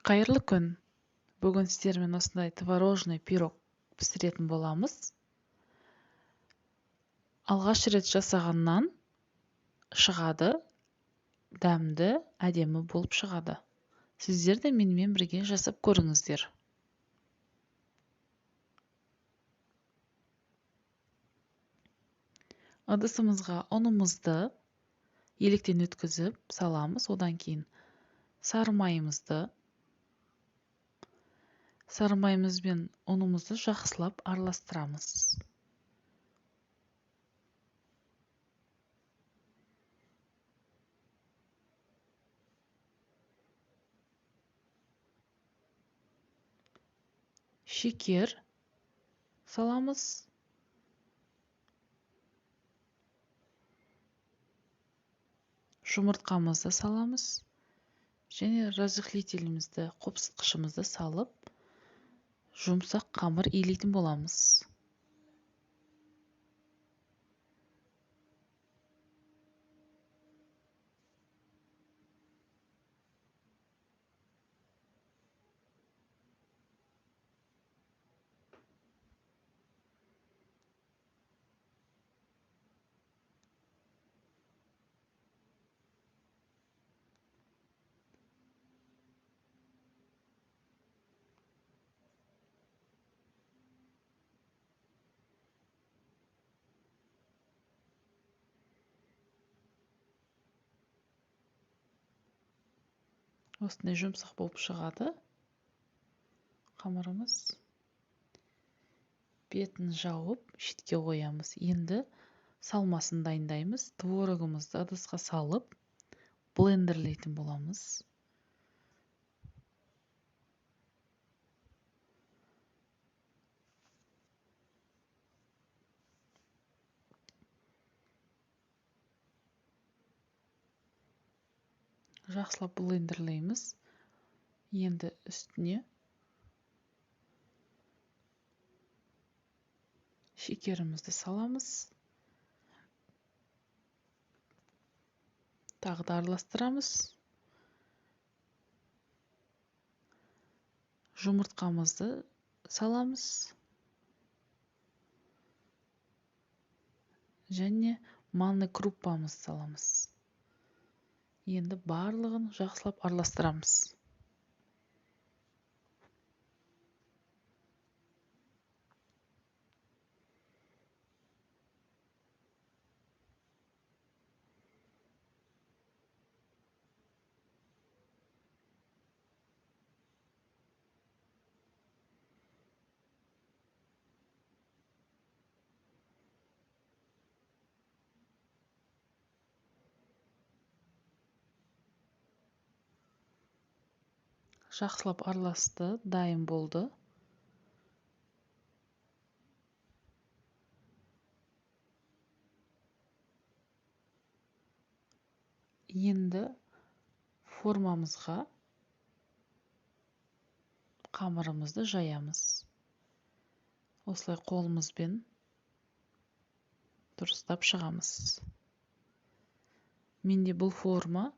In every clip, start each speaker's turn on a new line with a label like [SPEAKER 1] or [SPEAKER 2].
[SPEAKER 1] Қайырлы күн. Бүгін сіздермен осындай творожный пирог пісіретін боламыз. Алғаш рет жасағаннан шығады, дәмді, әдемі болып шығады. Сіздер де менімен бірге жасап көріңіздер. Ыдысымызға ұнымызды електен өткізіп саламыз. Одан кейін сары майымыз бен ұнымызды жақсылап араластырамыз. Шекер саламыз. Жұмыртқамызды саламыз. Және разрыхлителімізді, қопсытқышымызды салып, жұмсақ қамыр илейтін боламыз. Осындай жұмсақ болып шығады қамырымыз. Бетін жауып, шетке қоямыз. Енді салмасын дайындаймыз. Творогымызды ыдысқа салып, блендерлейтін боламыз. Жақсылап блендерлейміз. Енді үстіне шекерімізді саламыз. Тағы да араластырамыз. Жұмыртқамызды саламыз. Және манный круппамызды саламыз. Енді барлығын жақсылап араластырамыз. Жақсылап араласты, дайын болды. Енді формамызға қамырымызды жаямыз. Осылай қолымызбен дұрыстап шығамыз. Менде бұл форма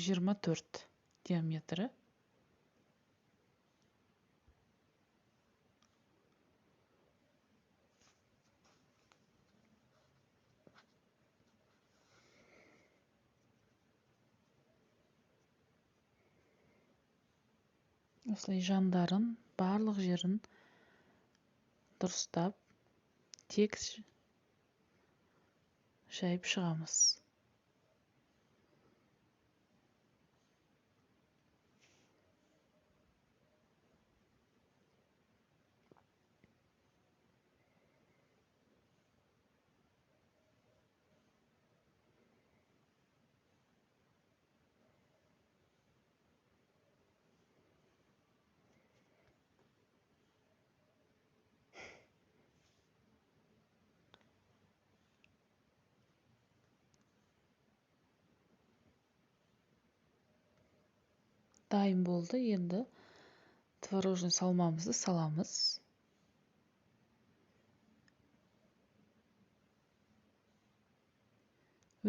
[SPEAKER 1] 24 диаметрі. Осылай жандарын, барлық жерін дұрыстап, тек жайып шығамыз. Дайын болды. Енді творожный салмамызды саламыз.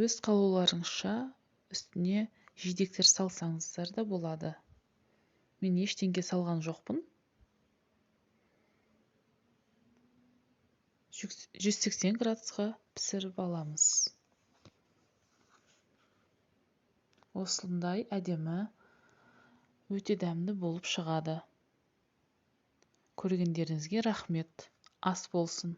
[SPEAKER 1] Өз қалауларыңызша үстіне жидектер салсаңыздар да болады. Мен ештеңе салған жоқпын. 180 градусқа пісіріп аламыз. Осындай әдемі, өте дәмді болып шығады. Көргендеріңізге рахмет. Ас болсын.